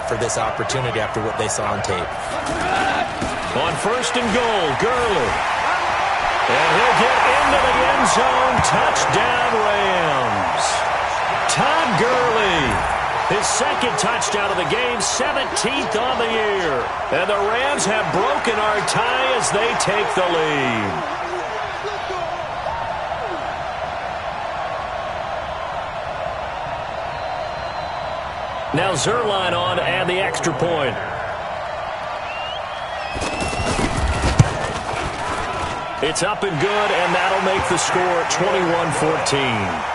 for this opportunity after what they saw on tape. On first and goal, Gurley. And he'll get into the end zone. Touchdown, Rams. Todd Gurley. His second touchdown of the game, 17th on the year. And the Rams have broken our tie as they take the lead. Now Zerline on and the extra point. It's up and good, and that'll make the score 21-14.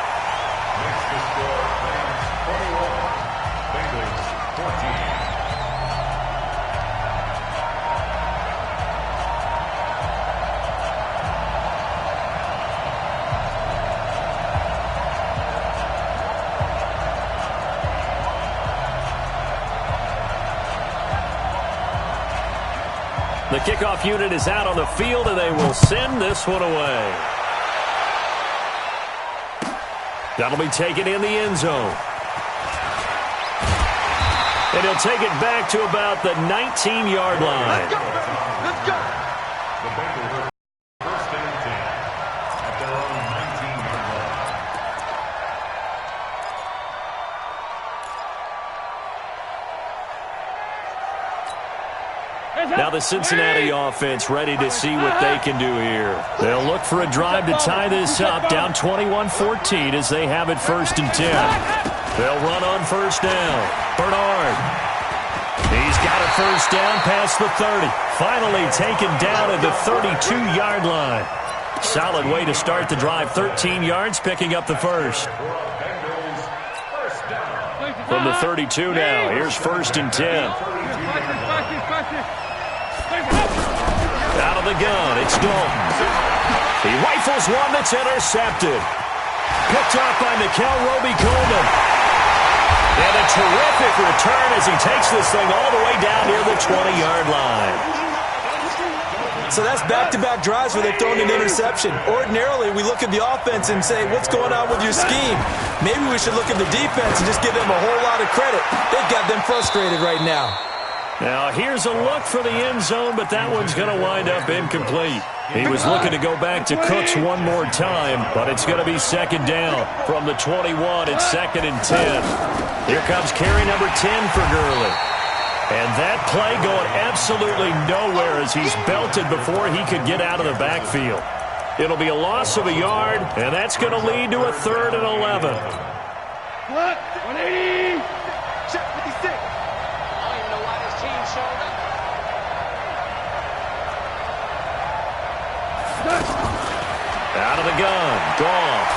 The kickoff unit is out on the field, and they will send this one away. That'll be taken in the end zone. And he'll take it back to about the 19-yard line. Let's go, baby. Let's go. The Bengals first and 10 at their own 19-yard line. Now the Cincinnati offense ready to see what they can do here. They'll look for a drive to tie this up, down 21-14 as they have it first and 10. They'll run on first down. Bernard. He's got a first down past the 30. Finally taken down at the 32-yard line. Solid way to start the drive. 13 yards, picking up the first. From the 32 now, here's first and 10. Out of the gun, it's Dalton. He rifles one that's intercepted. Picked off by Mikel Roby-Coleman. And a terrific return as he takes this thing all the way down near the 20-yard line. So that's back-to-back drives where they've thrown an interception. Ordinarily, we look at the offense and say, what's going on with your scheme? Maybe we should look at the defense and just give them a whole lot of credit. They've got them frustrated right now. Now, here's a look for the end zone, but that one's going to wind up incomplete. He was looking to go back to Cooks one more time, but it's going to be second down. From the 21, it's second and 10. Here comes carry number 10 for Gurley. And that play going absolutely nowhere as he's belted before he could get out of the backfield. It'll be a loss of a yard, and that's going to lead to a 3rd and 11. What? 180. Check 56. Out of the gun, Goff.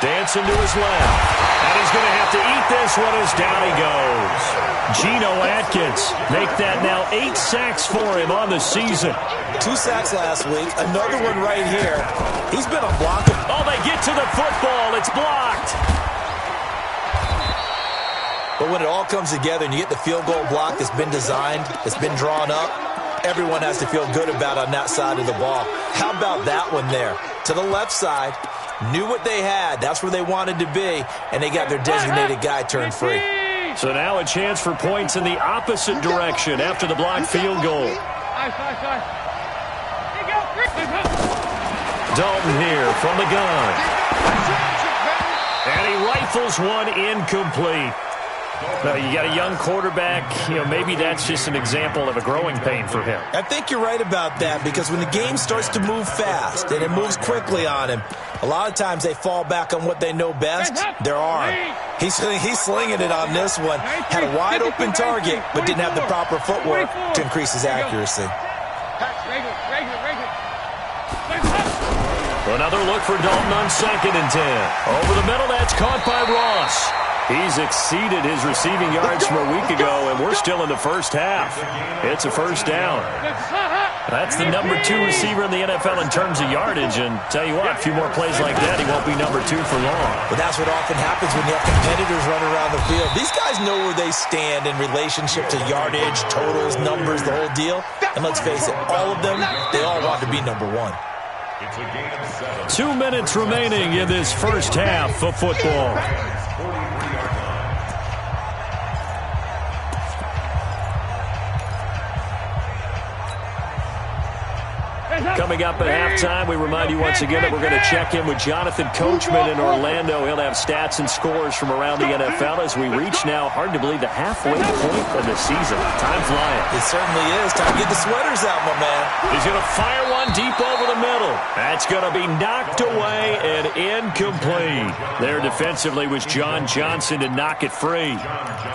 Dancing to his left. And he's going to have to eat this one as down he goes. Geno Atkins make that now 8 sacks for him on the season. 2 sacks last week, another one right here. He's been a blocker. Oh, they get to the football. It's blocked. But when it all comes together and you get the field goal block that's been designed, that's been drawn up, everyone has to feel good about on that side of the ball. How about that one there? To the left side, knew what they had. That's where they wanted to be, and they got their designated guy turned free. So now a chance for points in the opposite direction after the blocked field goal. Dalton here from the gun. And he rifles one incomplete. Now, you got a young quarterback, maybe that's just an example of a growing pain for him. I think you're right about that, because when the game starts to move fast and it moves quickly on him, a lot of times they fall back on what they know best, their arm. He's slinging it on this one. Had a wide-open target, but didn't have the proper footwork to increase his accuracy. Another look for Dalton on second and 10. Over the middle, that's caught by Ross. He's exceeded his receiving yards from a week ago, and we're still in the first half. It's a first down. That's the number 2 receiver in the NFL in terms of yardage, and tell you what, a few more plays like that, he won't be number 2 for long. But that's what often happens when you have competitors running around the field. These guys know where they stand in relationship to yardage, totals, numbers, the whole deal. And let's face it, all of them, they all want to be number 1. 2 minutes remaining in this first half of football. Coming up at halftime, we remind you once again that we're going to check in with Jonathan Coachman in Orlando. He'll have stats and scores from around the NFL as we reach now, hard to believe, the halfway point of the season. Time flying. It certainly is. Time to get the sweaters out, my man. He's going to fire one deep over the middle. That's going to be knocked away and incomplete. There defensively was John Johnson to knock it free.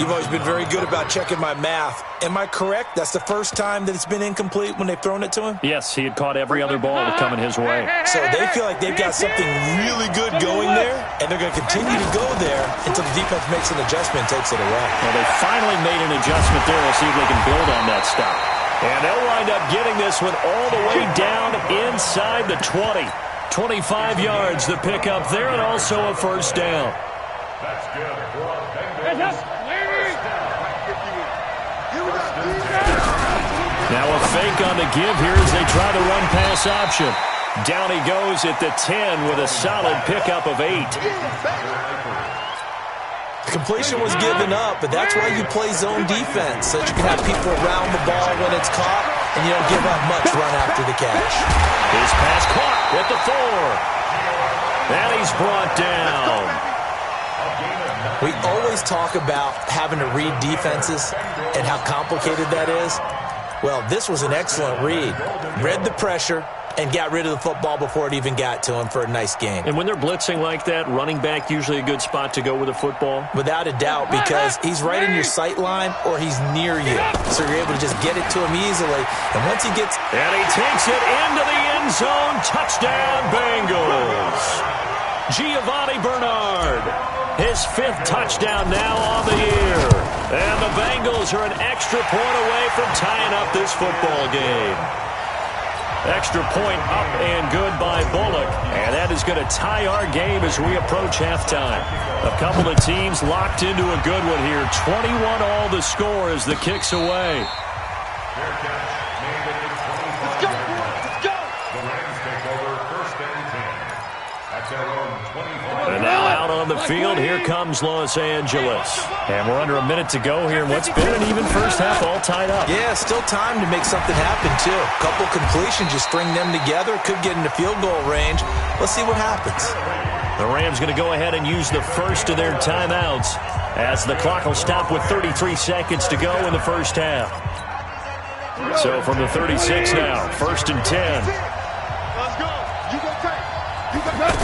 You've always been very good about checking my math. Am I correct? That's the first time that it's been incomplete when they've thrown it to him? Yes, he had caught every other ball coming his way. So they feel like they've got something really good going there, and they're going to continue to go there until the defense makes an adjustment and takes it away. Well, they finally made an adjustment there. We'll see if they can build on that stop. And they'll wind up getting this one all the way down inside the 20. 25 yards the pickup there, and also a first down. That's good for Bengals. Now a fake on the give here as they try the run-pass option. Down he goes at the 10 with a solid pickup of 8. The completion was given up, but that's why you play zone defense, so that you can have people around the ball when it's caught, and you don't give up much run after the catch. His pass caught at the 4. And he's brought down. We always talk about having to read defenses and how complicated that is. Well, this was an excellent read. Read the pressure and got rid of the football before it even got to him for a nice gain. And when they're blitzing like that, running back usually a good spot to go with the football? Without a doubt, because he's right in your sight line or he's near you. So you're able to just get it to him easily. And once he gets... And he takes it into the end zone. Touchdown, Bengals. Giovanni Bernard. His 5th touchdown now on the year. And the Bengals are an extra point away from tying up this football game. Extra point up and good by Bullock. And that is going to tie our game as we approach halftime. A couple of teams locked into a good one here. 21 all the score as the kick's away. Fair catch made at the 25. Let's go! The Rams take over 1st and 10. At their own 25. And now out on the field, here comes Los Angeles. And we're under a minute to go here in what's been an even first half, all tied up. Yeah, still time to make something happen, too. A couple completions, you string them together, could get into field goal range. Let's see what happens. The Rams going to go ahead and use the first of their timeouts as the clock will stop with 33 seconds to go in the first half. So from the 36 now, 1st and 10. Let's go. You go take. You go take.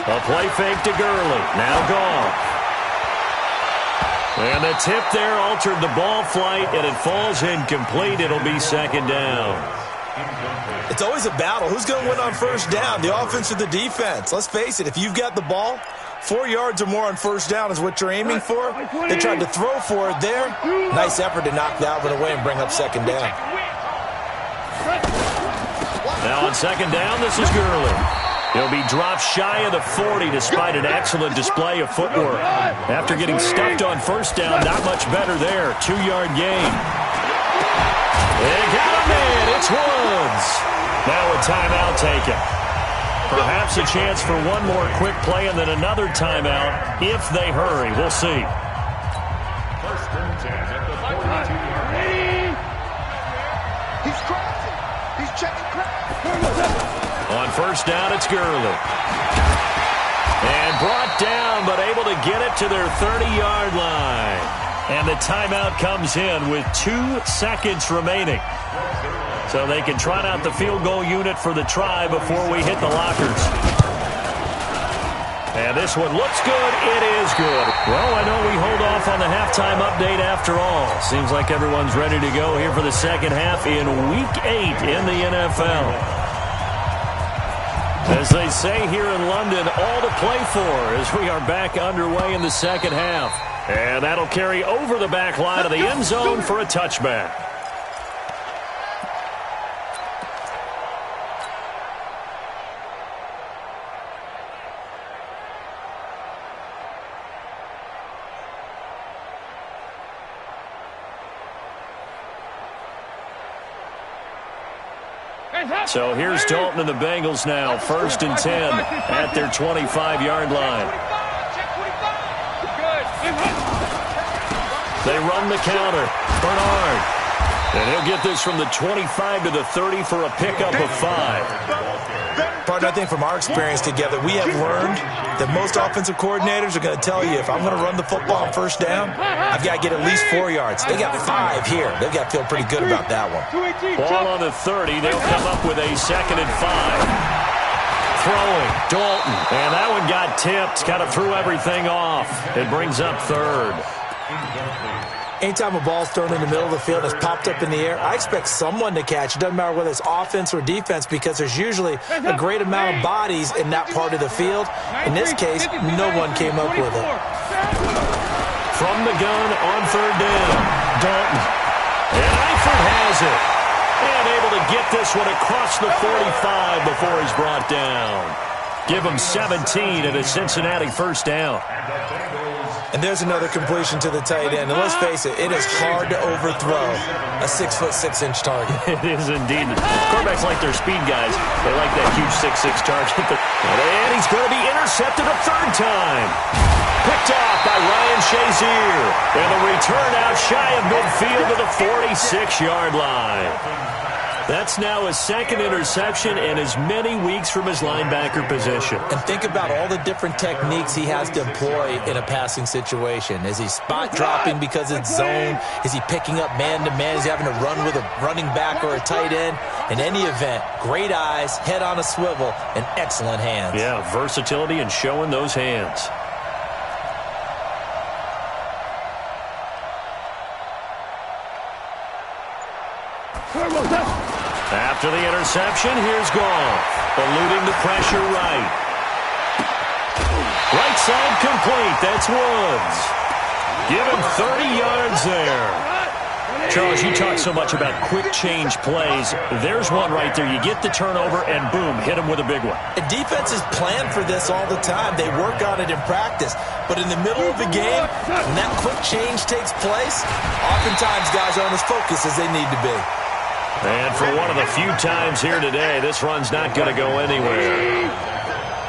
A play fake to Gurley. Now gone. And the tip there altered the ball flight, and it falls incomplete. It'll be 2nd down. It's always a battle. Who's going to win on 1st down, the offense or the defense? Let's face it, if you've got the ball, 4 yards or more on 1st down is what you're aiming for. They tried to throw for it there. Nice effort to knock that one away and bring up 2nd down. Now on 2nd down, this is Gurley. He'll be dropped shy of the 40 despite an excellent display of footwork. After getting stuffed on 1st down, not much better there. 2-yard gain. They got him in. It's Woods. Now a timeout taken. Perhaps a chance for one more quick play and then another timeout if they hurry. We'll see. 1st and 10 at the 42-yard line. He's crossing. He's checking crowd. On 1st down, it's Gurley. And brought down, but able to get it to their 30-yard line. And the timeout comes in with 2 seconds remaining. So they can trot out the field goal unit for the try before we hit the lockers. And this one looks good. It is good. Well, I know we hold off on the halftime update after all. Seems like everyone's ready to go here for the 2nd half in Week 8 in the NFL. As they say here in London, all to play for as we are back underway in the 2nd half. And that'll carry over the back line of the end zone for a touchback. So here's Dalton and the Bengals now, 1st and 10 at their 25-yard line. They run the counter. Bernard And he'll get this from the 25 to the 30 for a pickup of 5. Partner, I think from our experience together, we have learned that most offensive coordinators are going to tell you, if I'm going to run the football on first down, I've got to get at least 4 yards. They got 5 here. They've got to feel pretty good about that one. Ball on the 30. They'll come up with a 2nd and 5. Throwing, Dalton. And that one got tipped. Kind of threw everything off. It brings up 3rd. Anytime a ball's thrown in the middle of the field, it's popped up in the air, I expect someone to catch. It doesn't matter whether it's offense or defense, because there's usually a great amount of bodies in that part of the field. In this case, no one came up with it. From the gun on 3rd down, Dalton. And Eifert has it. And able to get this one across the 45 before he's brought down. Give him 17 at a Cincinnati 1st down. And there's another completion to the tight end. And let's face it, it is hard to overthrow a 6'6" target. It is indeed. Quarterbacks like their speed guys. They like that huge 6'6" target. And he's going to be intercepted a 3rd time. Picked off by Ryan Shazier. And the return out shy of midfield to the 46-yard line. That's now his 2nd interception and as many weeks from his linebacker position. And think about all the different techniques he has to employ in a passing situation. Is he spot dropping because it's zone? Is he picking up man-to-man? Is he having to run with a running back or a tight end? In any event, great eyes, head on a swivel, and excellent hands. Yeah, versatility and showing those hands. After the interception, here's Goff. Eluding the pressure right. Right side complete. That's Woods. Give him 30 yards there. Charles, you talk so much about quick change plays. There's one right there. You get the turnover, and boom, hit him with a big one. And defenses plan for this all the time. They work on it in practice. But in the middle of the game, when that quick change takes place, oftentimes guys aren't as focused as they need to be. And for one of the few times here today, this run's not going to go anywhere.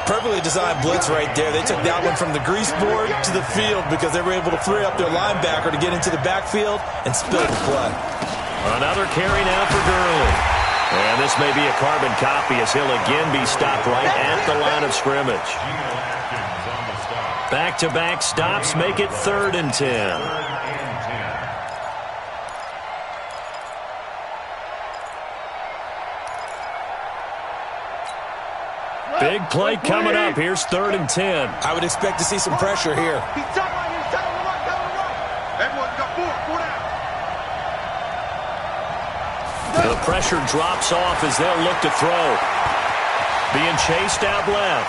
Perfectly designed blitz right there. They took that one from the grease board to the field because they were able to free up their linebacker to get into the backfield and spill the play. Another carry now for Gurley. And this may be a carbon copy as he'll again be stopped right at the line of scrimmage. Back-to-back stops make it 3rd and 10. Big play coming up. Here's 3rd and 10. I would expect to see some pressure here. He's down the right. Everyone's got 4 down. The pressure drops off as they'll look to throw. Being chased out left.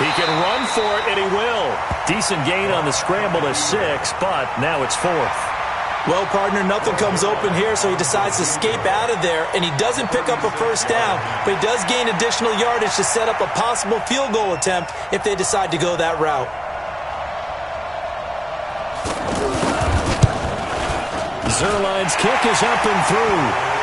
He can run for it, and he will. Decent gain on the scramble to 6, but now it's 4th. Well, partner, nothing comes open here, so he decides to escape out of there, and he doesn't pick up a 1st down, but he does gain additional yardage to set up a possible field goal attempt if they decide to go that route. Zerline's kick is up and through.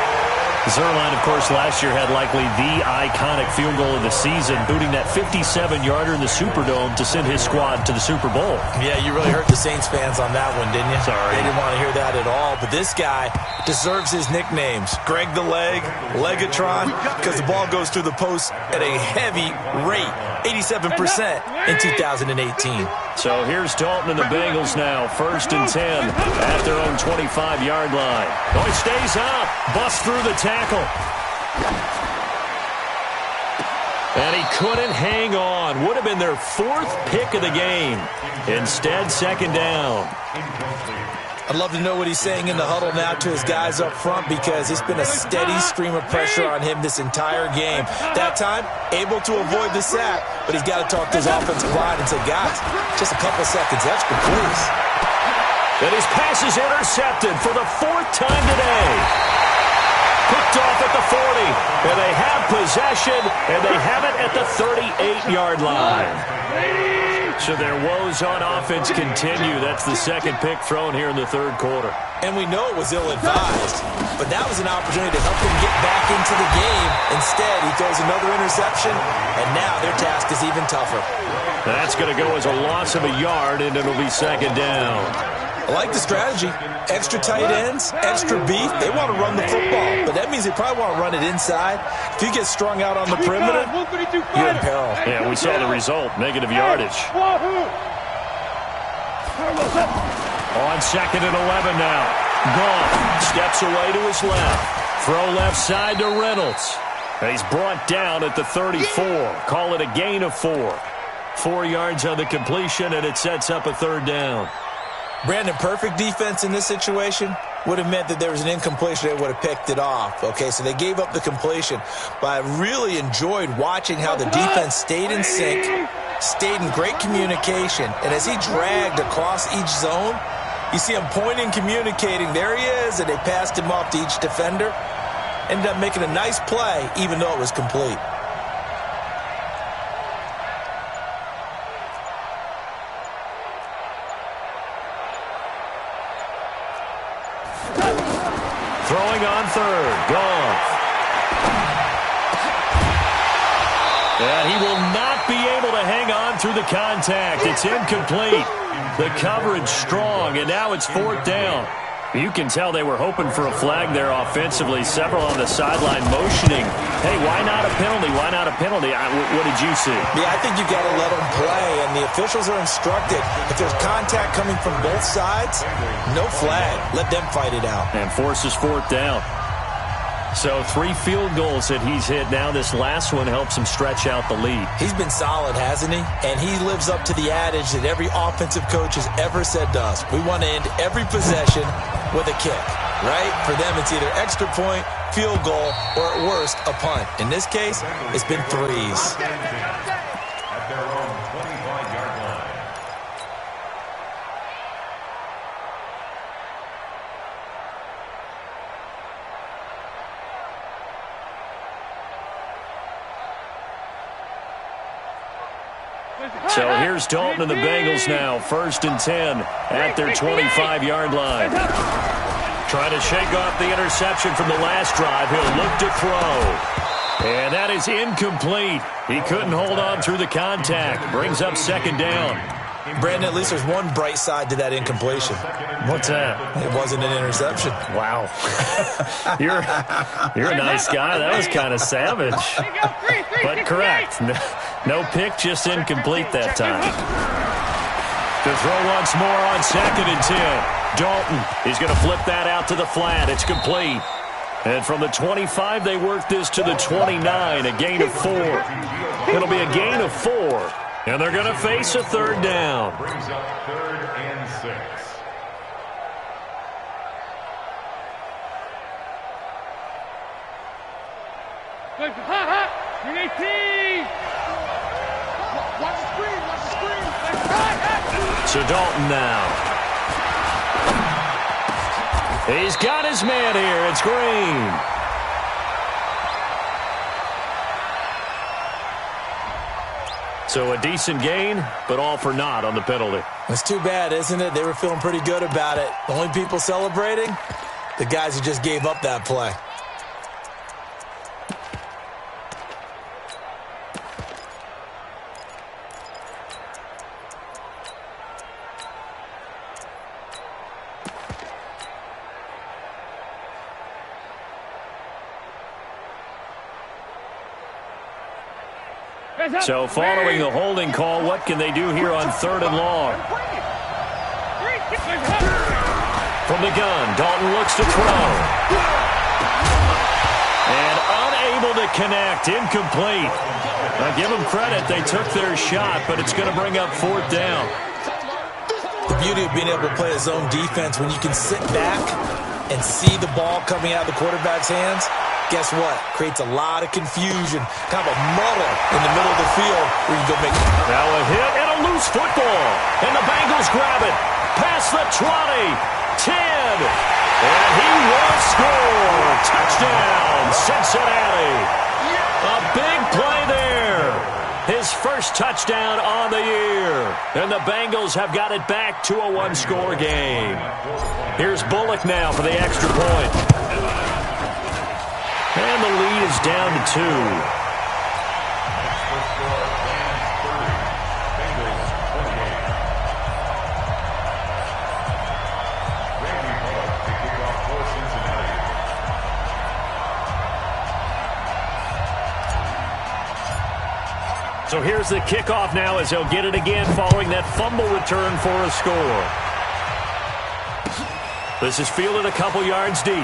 Zerline, of course, last year had likely the iconic field goal of the season, booting that 57-yarder in the Superdome to send his squad to the Super Bowl. Yeah, you really hurt the Saints fans on that one, didn't you? Sorry. They didn't want to hear that at all. But this guy deserves his nicknames. Greg the Leg, Legatron, because the ball goes through the post at a heavy rate, 87% in 2018. So here's Dalton and the Bengals now, 1st and 10 at their own 25-yard line. Oh, he stays up, busts through the tackle. And he couldn't hang on. Would have been their 4th pick of the game. Instead, 2nd down. I'd love to know what he's saying in the huddle now to his guys up front, because it's been a steady stream of pressure on him this entire game. That time, able to avoid the sack, but he's got to talk to his offensive line and say, guys, just a couple seconds extra, please. And his pass is intercepted for the 4th time today. Picked off at the 40, and they have possession, and they have it at the 38-yard line. So their woes on offense continue. That's the 2nd pick thrown here in the 3rd quarter. And we know it was ill-advised, but that was an opportunity to help them get back into the game. Instead, he throws another interception, and now their task is even tougher. That's going to go as a loss of a yard, and it'll be 2nd down. I like the strategy. Extra tight ends, extra beef. They want to run the football, but that means they probably want to run it inside. If you get strung out on the perimeter, you're in peril. Yeah, we saw the result, negative yardage. On 2nd and 11 now. Gone. Steps away to his left. Throw left side to Reynolds. He's brought down at the 34. Call it a gain of 4. 4 yards on the completion, and it sets up a 3rd down. Brandon, perfect defense in this situation would have meant that there was an incompletion. They would have picked it off. Okay, so they gave up the completion. But I really enjoyed watching how the defense stayed in sync, stayed in great communication. And as he dragged across each zone, you see him pointing, communicating. There he is, and they passed him off to each defender. Ended up making a nice play, even though it was complete. Throwing on 3rd. Gone. And he will not be able to hang on through the contact. It's incomplete. The coverage strong, and now it's 4th down. You can tell they were hoping for a flag there offensively. Several on the sideline motioning. Hey, why not a penalty? Why not a penalty? What did you see? Yeah, I think you got to let them play, and the officials are instructed. If there's contact coming from both sides, no flag. Let them fight it out. And forces 4th down. So 3 field goals that he's hit now. This last one helps him stretch out the lead. He's been solid, hasn't he? And he lives up to the adage that every offensive coach has ever said to us. We want to end every possession with a kick, right? For them, it's either extra point, field goal, or at worst, a punt. In this case, it's been 3s. At their own 25-yard line. So here's Dalton and the Bengals now. 1st and 10 at their 25-yard line. Trying to shake off the interception from the last drive. He'll look to throw. And that is incomplete. He couldn't hold on through the contact. Brings up 2nd down. Brandon, at least there's one bright side to that incompletion. What's that? It wasn't an interception. Wow. You're a nice guy. That was kind of savage. But correct. No pick, just incomplete that time. To throw once more on 2nd and 10. Dalton, he's going to flip that out to the flat. It's complete. And from the 25, they work this to the 29, a gain of 4. It'll be a gain of 4. And they're going to face a 3rd down. Brings up 3rd and 6. Watch the screen, watch the screen. So Dalton now. He's got his man here. It's Green. So a decent gain, but all for naught on the penalty. It's too bad, isn't it? They were feeling pretty good about it. The only people celebrating, the guys who just gave up that play. So following the holding call, what can they do here on 3rd and long? From the gun, Dalton looks to throw. And unable to connect, incomplete. Now give them credit, they took their shot, but it's going to bring up 4th down. The beauty of being able to play a zone defense when you can sit back and see the ball coming out of the quarterback's hands, guess what? Creates a lot of confusion, kind of a muddle in the middle of the field where you go make it. Now a hit and a loose football. And the Bengals grab it. Past the 20, 10. And he will score. Touchdown, Cincinnati. A big play there. His first touchdown on the year. And the Bengals have got it back to a 1-score game. Here's Bullock now for the extra point. And the lead is down to 2. So here's the kickoff now as they'll get it again following that fumble return for a score. This is fielded a couple yards deep.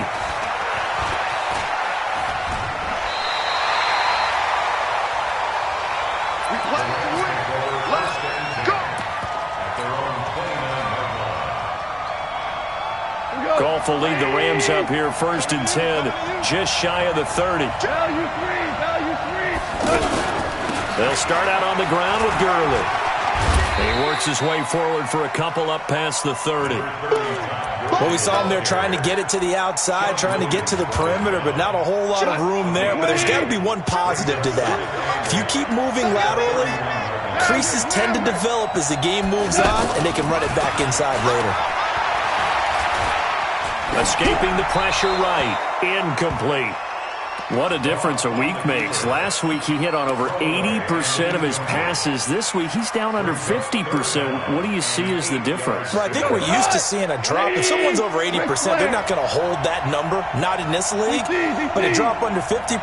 Goff will lead the Rams up here, 1st and 10, just shy of the 30. Value three. They'll start out on the ground with Gurley. He works his way forward for a couple up past the 30. Well, we saw him there trying to get it to the outside, trying to get to the perimeter, but not a whole lot of room there. But there's got to be one positive to that. If you keep moving laterally, creases tend to develop as the game moves on, and they can run it back inside later. Escaping the pressure right. Incomplete. What a difference a week makes. Last week he hit on over 80% of his passes. This week he's down under 50%. What do you see as the difference? Well, I think we're used to seeing a drop. If someone's over 80%, they're not going to hold that number. Not in this league. But a drop under 50%,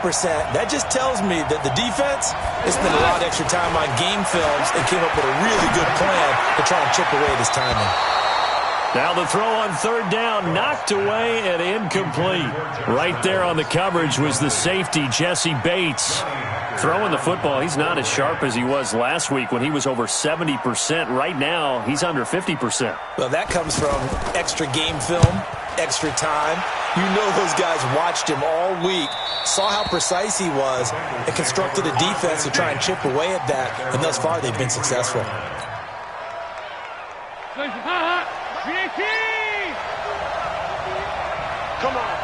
that just tells me that the defense has spent a lot of extra time on game films and came up with a really good plan to try and chip away this timing. Now the throw on 3rd down, knocked away and incomplete. Right there on the coverage was the safety, Jesse Bates. Throwing the football, he's not as sharp as he was last week when he was over 70%. Right now, he's under 50%. Well, that comes from extra game film, extra time. You know those guys watched him all week, saw how precise he was, and constructed a defense to try and chip away at that. And thus far, they've been successful. Come on.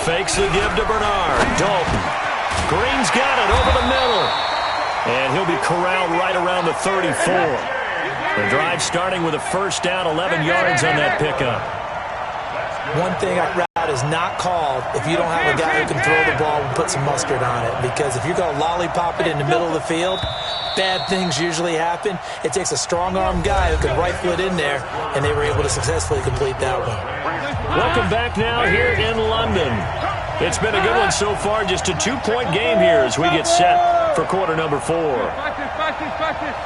Fakes the give to Bernard. Dalton. Green's got it over the middle. And he'll be corralled right around the 34. The drive starting with a 1st down, 11 yards on that pickup. One thing route is not called if you don't have a guy who can throw the ball and put some mustard on it. Because if you're going to lollipop it in the middle of the field, bad things usually happen. It takes a strong-arm guy who can rifle it in there, and they were able to successfully complete that one. Welcome back now here in London. It's been a good one so far, just a 2-point game here as we get set for quarter number 4. Practice.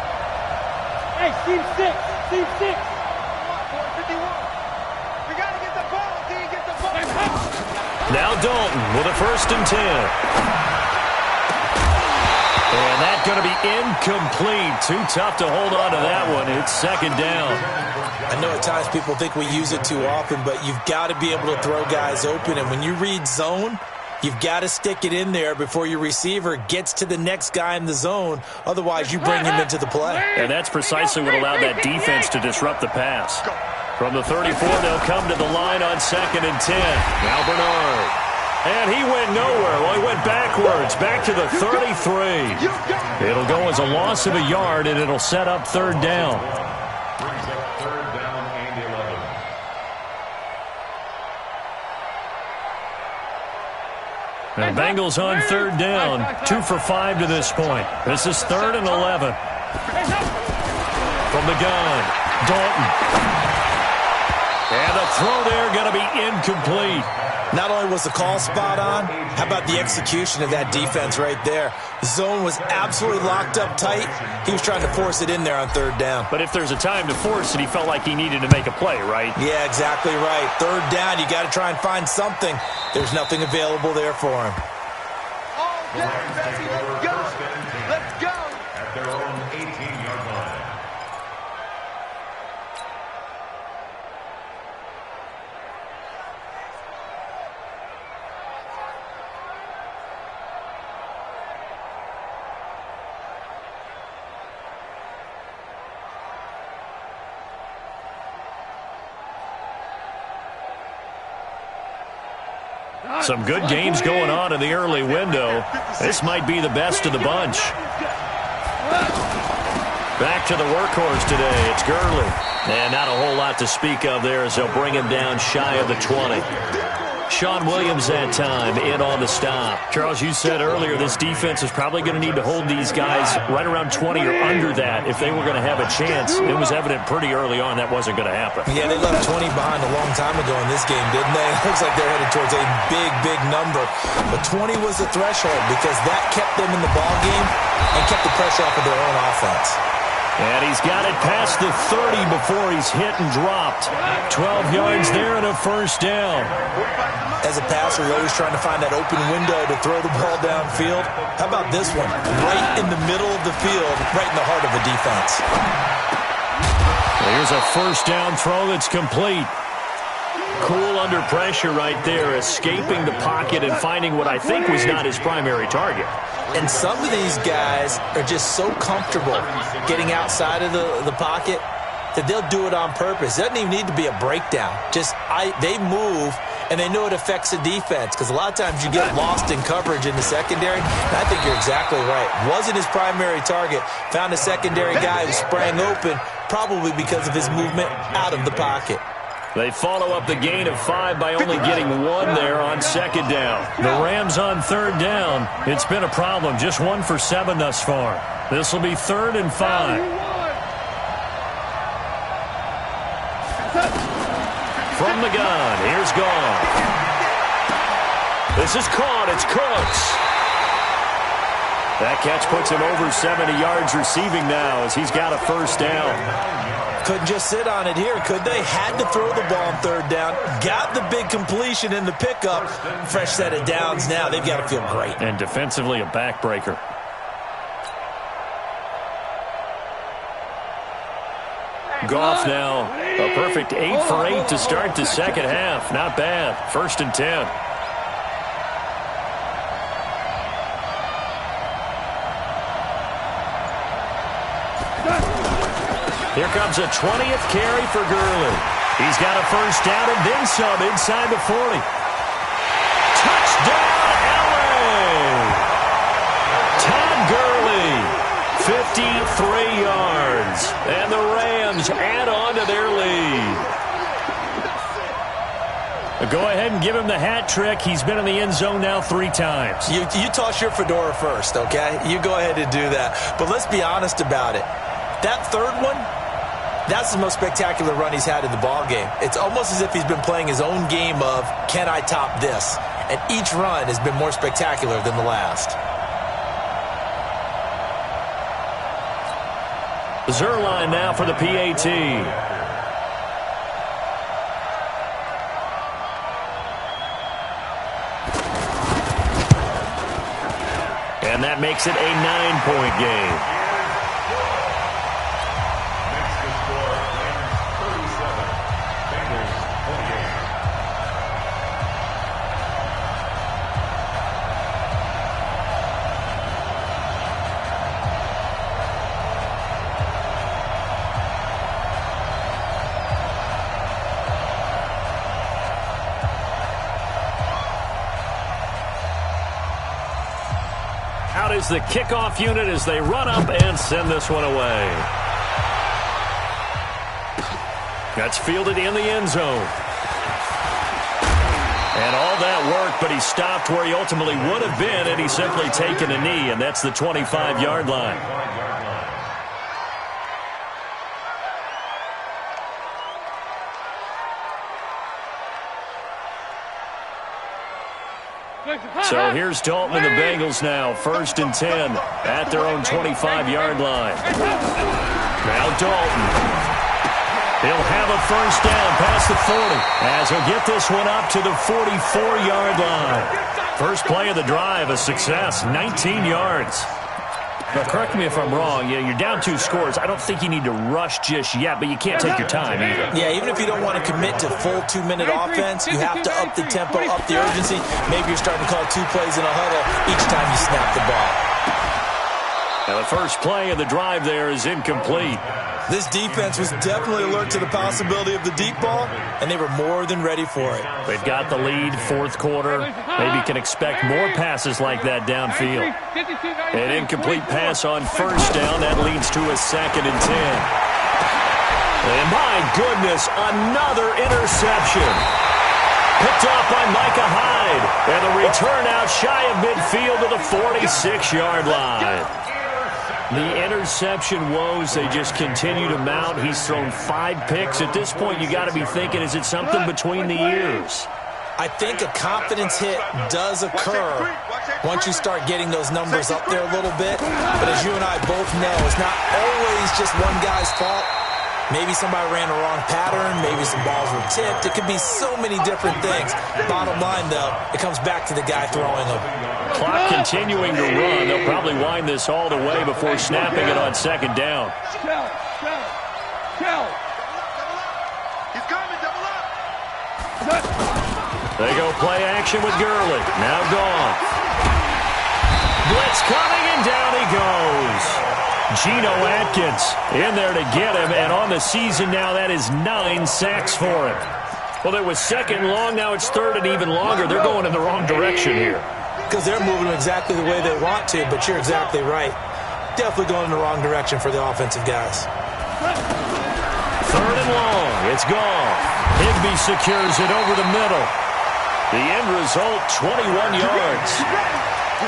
Hey, team 6. Now Dalton with a 1st and 10. And that's going to be incomplete. Too tough to hold on to that one. It's 2nd down. I know at times people think we use it too often, but you've got to be able to throw guys open. And when you read zone, you've got to stick it in there before your receiver gets to the next guy in the zone. Otherwise, you bring him into the play. And that's precisely what allowed that defense to disrupt the pass. From the 34, they'll come to the line on 2nd and 10. Now Bernard. And he went nowhere. Well, he went backwards, back to the 33. It'll go as a loss of a yard, and it'll set up 3rd down. Brings up 3rd down and 11. The Bengals on 3rd down, 2 for 5 to this point. This is 3rd and 11. From the gun, Dalton. And the throw there going to be incomplete. Not only was the call spot on, how about the execution of that defense right there? The zone was absolutely locked up tight. He was trying to force it in there on 3rd down. But if there's a time to force it, he felt like he needed to make a play, right? Yeah, exactly right. 3rd down, you got to try and find something. There's nothing available there for him. All day, baby, let's go. Let's go. At their own 18-yard line. Some good games going on in the early window. This might be the best of the bunch. Back to the workhorse today. It's Gurley. And not a whole lot to speak of there as they'll bring him down shy of the 20. Sean Williams that time in on the stop. Charles, you said earlier this defense is probably going to need to hold these guys right around 20 or under that if they were going to have a chance. It was evident pretty early on that wasn't going to happen. Yeah, they left 20 behind a long time ago in this game, didn't they? It looks like they're headed towards a big, big number. But 20 was the threshold because that kept them in the ball game and kept the pressure off of their own offense. And he's got it past the 30 before he's hit and dropped. 12 yards there and a first down. As a passer, you're always trying to find that open window to throw the ball downfield. How about this one? Right in the middle of the field, right in the heart of a defense. Here's a first down throw that's complete. Cool under pressure right there, escaping the pocket and finding what I think was not his primary target. And some of these guys are just so comfortable getting outside of the pocket that they'll do it on purpose. It doesn't even need to be a breakdown. They move, and they know it affects the defense because a lot of times you get lost in coverage in the secondary. And I think you're exactly right. Wasn't his primary target. Found a secondary guy who sprang open, probably because of his movement out of the pocket. They follow up the gain of 5 by only getting 1 there on second down. The Rams on third down. It's been a problem. Just 1 for 7 thus far. This will be 3rd and 5. From the gun, here's Gone. This is caught. It's Cooks. That catch puts him over 70 yards receiving now as he's got a first down. Couldn't just sit on it here, could they? Had to throw the ball on third down. Got the big completion in the pickup. Fresh set of downs now. They've got to feel great. And defensively a backbreaker. Goff now a perfect 8 for 8 to start the second half. Not bad. 1st and 10. Here comes a 20th carry for Gurley. He's got a first down and then some inside the 40. Touchdown, LA! Todd Gurley, 53 yards. And the Rams add on to their lead. Go ahead and give him the hat trick. He's been in the end zone now 3 times. You toss your fedora first, okay? You go ahead and do that. But let's be honest about it. That third one, that's the most spectacular run he's had in the ball game. It's almost as if he's been playing his own game of, can I top this? And each run has been more spectacular than the last. Zerline now for the PAT. And that makes it a 9-point game. Out is the kickoff unit as they run up and send this one away. That's fielded in the end zone. And all that work, but he stopped where he ultimately would have been had he simply taken a knee, and that's the 25-yard line. So here's Dalton and the Bengals now, 1st and 10 at their own 25-yard line. Now Dalton. He'll have a first down past the 40 as he'll get this one up to the 44-yard line. First play of the drive, a success, 19 yards. Now, correct me if I'm wrong. Yeah, you're down 2 scores. I don't think you need to rush just yet, but you can't take your time either. Yeah, even if you don't want to commit to full 2-minute offense, you have to up the tempo, up the urgency. Maybe you're starting to call 2 plays in a huddle each time you snap the ball. Now, the first play of the drive there is incomplete. This defense was definitely alert to the possibility of the deep ball, and they were more than ready for it. They've got the lead, 4th quarter. Maybe can expect more passes like that downfield. An incomplete pass on first down. That leads to a 2nd and 10. And my goodness, another interception. Picked off by Micah Hyde. And the return out shy of midfield to the 46-yard line. The interception woes, they just continue to mount. He's thrown 5 picks. At this point, you got to be thinking, is it something between the ears? I think a confidence hit does occur once you start getting those numbers up there a little bit. But as you and I both know, it's not always just one guy's fault. Maybe somebody ran the wrong pattern. Maybe some balls were tipped. It could be so many different things. Bottom line, though, it comes back to the guy throwing them. Clock continuing to run. They'll probably wind this all the way before snapping it on second down. He's coming, double up. They go play action with Gurley. Now gone. Blitz coming, and down he goes. Geno Atkins in there to get him, and on the season now, that is 9 sacks for him. Well, it was second long, now it's third and even longer. They're going in the wrong direction here. Because they're moving exactly the way they want to, but you're exactly right. Definitely going in the wrong direction for the offensive guys. Third and long, it's gone. Higbee secures it over the middle. The end result, 21 yards.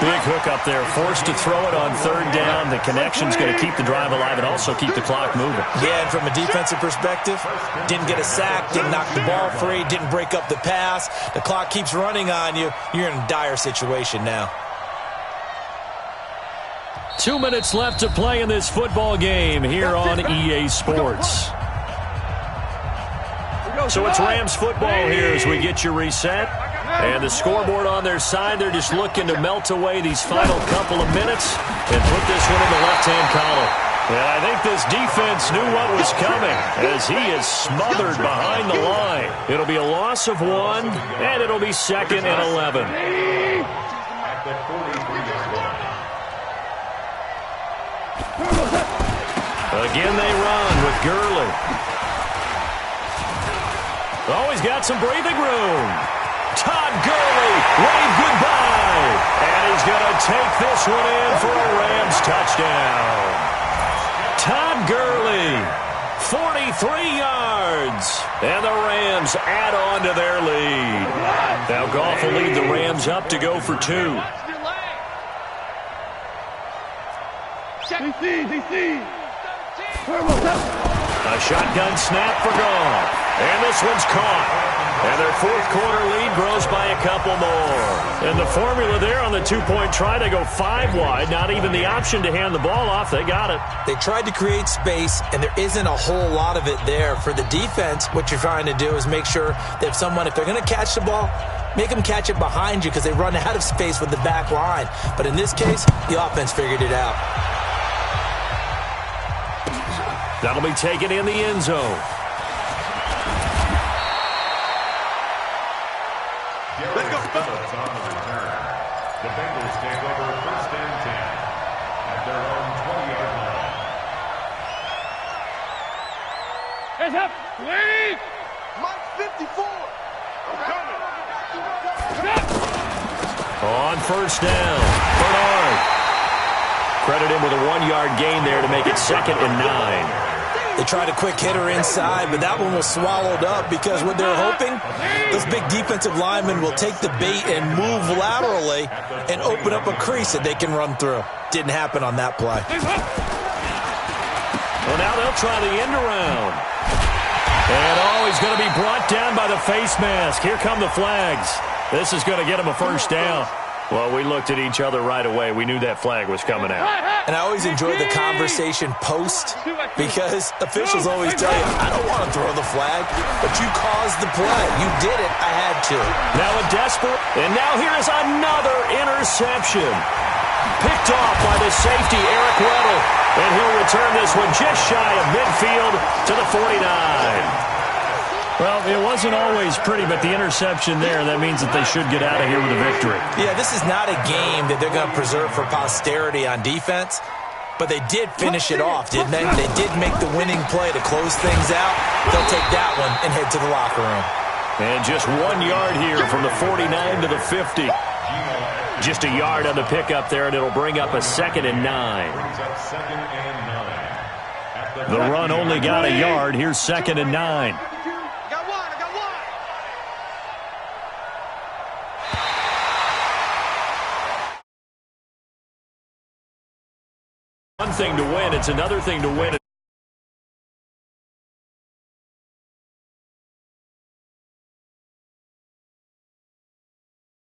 Big hook up there, forced to throw it on third down. The connection's going to keep the drive alive and also keep the clock moving. Yeah, and from a defensive perspective, didn't get a sack, didn't knock the ball free, didn't break up the pass. The clock keeps running on you. You're in a dire situation now. 2 minutes left to play in this football game here on EA Sports. So it's Rams football here as we get you reset. And the scoreboard on their side, they're just looking to melt away these final couple of minutes and put this one in the left-hand column. And I think this defense knew what was coming as he is smothered behind the line. It'll be a loss of 1, and it'll be second and 11. Again, they run with Gurley. Oh, he's got some breathing room. Todd Gurley, wave goodbye. And he's going to take this one in for a Rams touchdown. Todd Gurley, 43 yards. And the Rams add on to their lead. Now Goff will lead the Rams up to go for 2. A shotgun snap for Goff. And this one's caught. And their fourth quarter lead grows by a couple more. And the formula there on the two-point try, they go 5 wide. Not even the option to hand the ball off. They got it. They tried to create space, and there isn't a whole lot of it there. For the defense, what you're trying to do is make sure that if they're going to catch the ball, make them catch it behind you because they run out of space with the back line. But in this case, the offense figured it out. That'll be taken in the end zone. Let's go. Phillips on the return. The Bengals take over first and 10 at their own 20-yard line. Hands up, please. Mike 54. On first down, Bernard. Credit him with a 1-yard gain there to make it second and 9. They tried a quick hitter inside, but that one was swallowed up because what they're hoping, those big defensive linemen will take the bait and move laterally and open up a crease that they can run through. Didn't happen on that play. Well, now they'll try the end around. And, he's going to be brought down by the face mask. Here come the flags. This is going to get him a first down. Well, we looked at each other right away. We knew that flag was coming out. And I always enjoy the conversation post because officials always tell you, I don't want to throw the flag, but you caused the play. You did it. I had to. Now a desperate, and now here is another interception. Picked off by the safety, Eric Weddle. And he'll return this one just shy of midfield to the 49. Well, it wasn't always pretty, but the interception there, that means that they should get out of here with a victory. Yeah, this is not a game that they're going to preserve for posterity on defense, but they did finish it off, didn't they? They did make the winning play to close things out. They'll take that one and head to the locker room. And just 1 yard here from the 49 to the 50. Just a yard on the pickup there, and it'll bring up a second and 9. The run only got a yard. Here's second and 9. thing to win. It's another thing to win.